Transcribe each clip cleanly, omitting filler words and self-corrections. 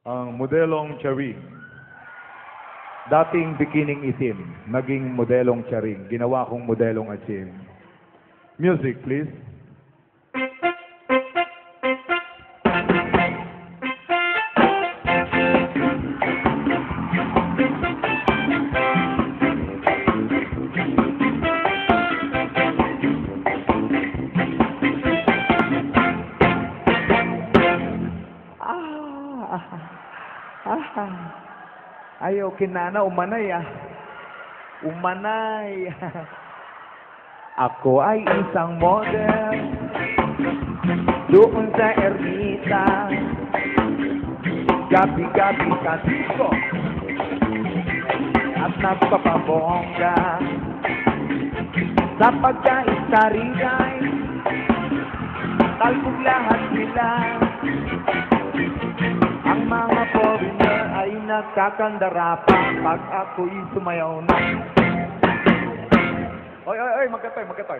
Ang modelong Charing. Dating bikining itim, naging modelong Charing. Ginawa kong modelong Achim. Music, please. Ayaw, kinana, umanay Umanay. Ako ay isang model doon sa Ermita. Gabi-gabi sa disco at nagpapabongga sa pagkain sa rinay. Talbog lahat nila. Ang mga foreigner ay nagkakandara pa pag ako'y sumayaw na. Oy, magkatoy.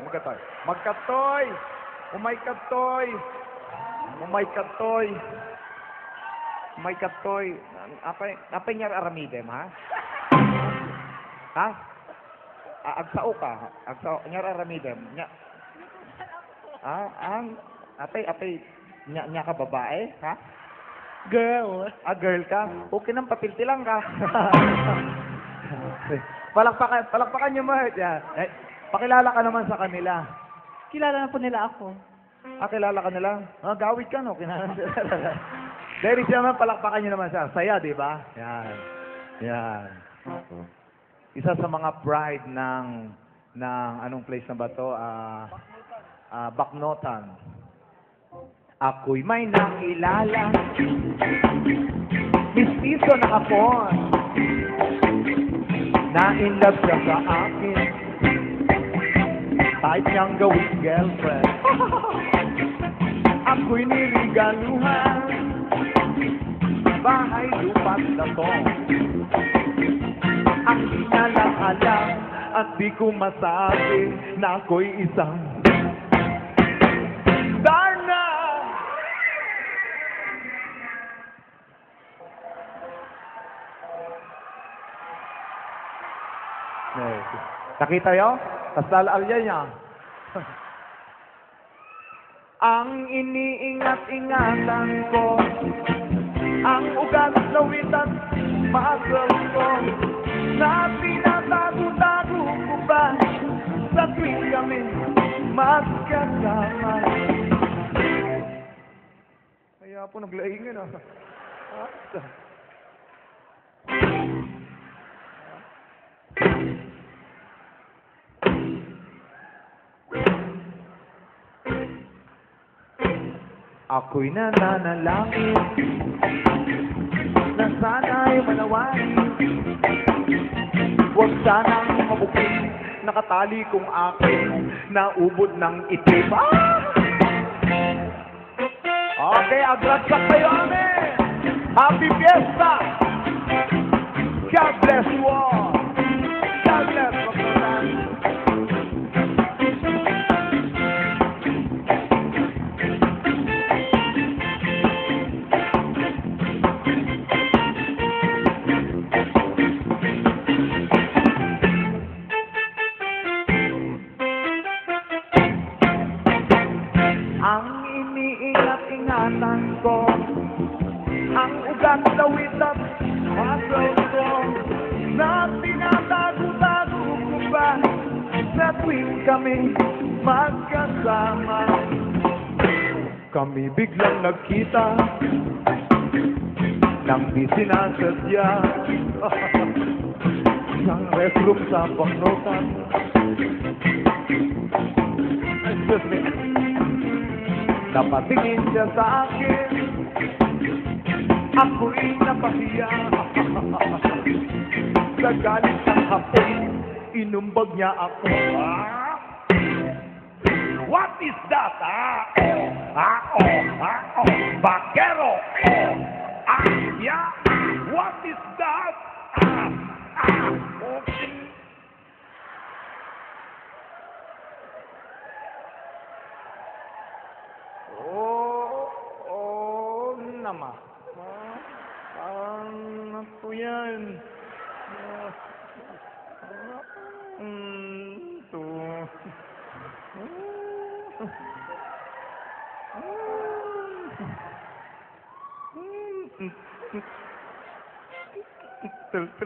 Apay niya aramidem, ha? Ha? Agsao ka. Agsao niya aramidem. Nya. Apay niya ka babae, ha? Girl. Girl ka? Okay nang papilti lang ka. Palakpakan niyo mo. Yeah. Pakilala ka naman sa kanila. Kilala na po nila ako. Kilala ka nila? Gawid ka, no? Kinala nila. Ladies naman, palakpakan niyo naman siya. Saya, di ba? Yan. Isa sa mga pride ng anong place na ba to? Baknotan. Ako'y may nakilala, mistiso na kapon, na-inlove siya sa akin, kahit niyang gawing girlfriend. Ako'y nirigaluhan, bahay lupat na to. Ang di niya lang alam, at di ko masabi na ako'y isang Darna! Nakita yun? Tapos lalaalya niya. Ang iniingat-ingatan ko, ang ugat na witan, muscle ko, na pinatago-tago ko ba sa tuwing kami magkasama. Kaya po naglaingin, Ako'y nananalangin na sana'y manawari. Huwag sanang mabuking nakatali kong akin naubod ng itim. Okay, agratsak kayo, amen! Happy Fiesta! God bless you all! God bless you all! Ang iniingat-ingatan ko, ang ugat na witat, muscle ko, na tinatago-tago ko ba sa tuwing kami magkasama. Kami biglang nagkita nang di sinasadya ng restroom sa Baknotan. Napatingin siya sa akin, ako'y napahiya. Sa galit ng hapon, inumbag niya ako. What is that? Bakero! Yeah! What is that? Okay. naman. to yan. To.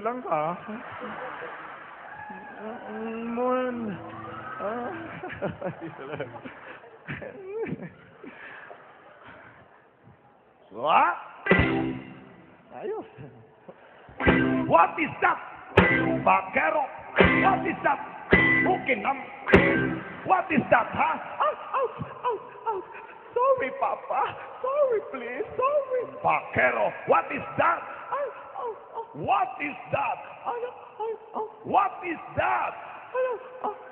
Lang ka. Mon. What? Ayos. What is that? Bakero. What is that? Bukinam. What is that, huh? Out. Sorry, Papa. Sorry, please. Sorry. Bakero. What is that? What is that? What is that?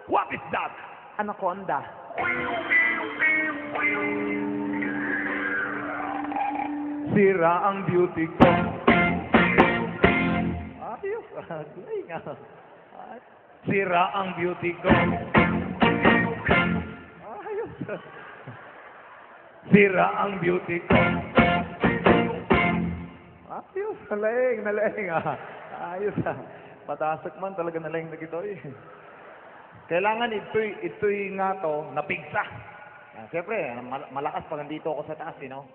What is that? Anaconda. Sira ang beauty ko. Ayos. Sira ang beauty ko. Ayos. Sira ang beauty ko. Ayos. Nalaing. Ayos. Patasak man talaga nalaing na gito eh. Kailangan ito'y nga to, napigsa. Siyempre, malakas pag nandito ako sa taas, you know?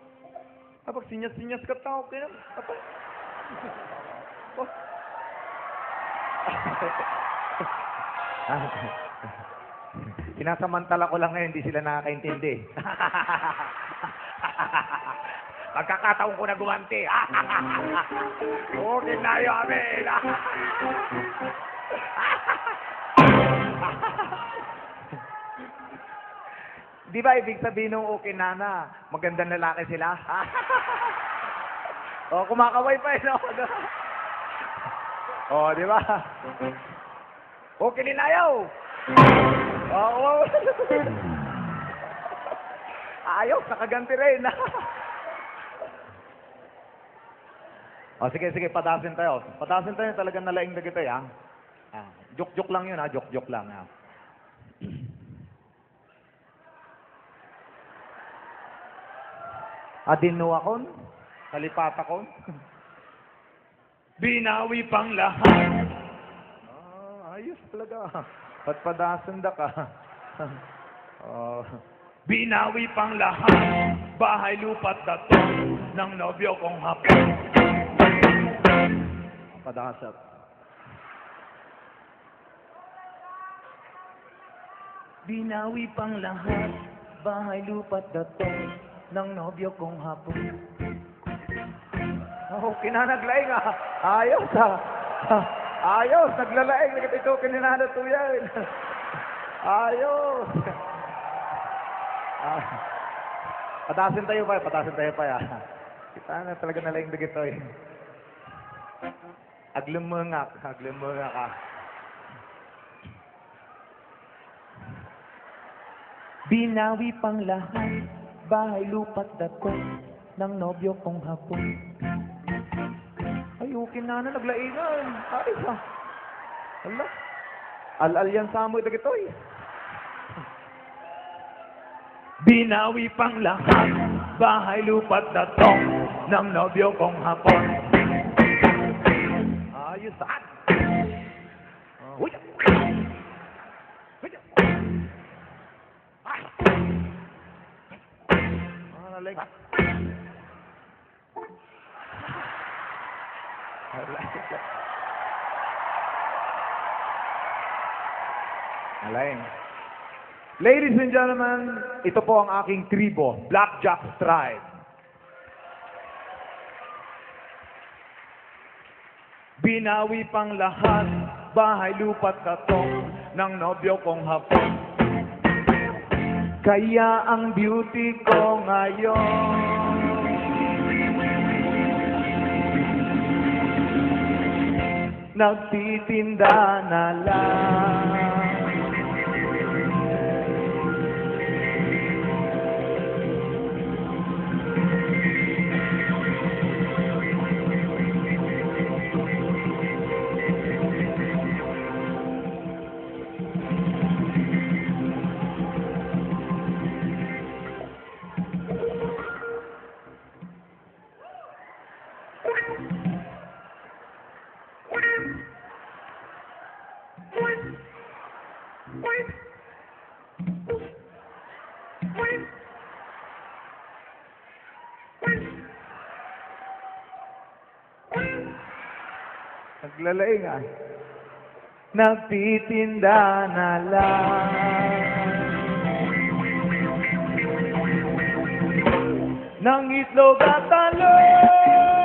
Kapag sinyas-sinyas ka tao, kaya kapag... Oh. Sinasamantala ko lang ngayon, hindi sila nakakaintindi. Pagkakataon ko na gumanti. Okay na yun, amin. Di ba ibig sabihin ng okay na magandang lalaki sila? O, kumakaway pa no? O, di ba? Okay ninayaw. Oo. Ayos, nakaganti rin. O, sige, patasin tayo. Patasin tayo talagang nalaing na kita, ha? Joke-joke lang yun, ha? Joke-joke lang, ha? Adinuakon, kalipatakon. Binawi pang lahat. Ayos talaga. Patpadasan da ka. Binawi pang lahat. Bahay lupat dato ng nobyo kong hapon. Padasap. Binawi pang lahat. Bahay lupat dato ng nobyo kong hapon. Kinanaglaing Ayos Ayos, naglalaing. Ito kinanatuyan. Ayos. Patasin tayo pa. Kita na talaga nalaing na gito eh. Aglumunga ka. Binawi pang lahat. Bahay lupat dato ng nobyo kong hapon. Ayukin na naglaingan. Ayos Ala. Al-al yan sa amoy dagito eh. Binawi pang lahat. Bahay lupat dato ng nobyo kong hapon. Ayos saan? Uy! Like Alain. Ladies and gentlemen, ito po ang aking tribo, Blackjack Tribe. Binawi pang lahat, bahay lupat katong ng nobyo kong hapon. Kaya ang beauty ko ngayon nagtitinda na lang. Naglalaing ah. Nagtitinda na lang ng itlog at talong.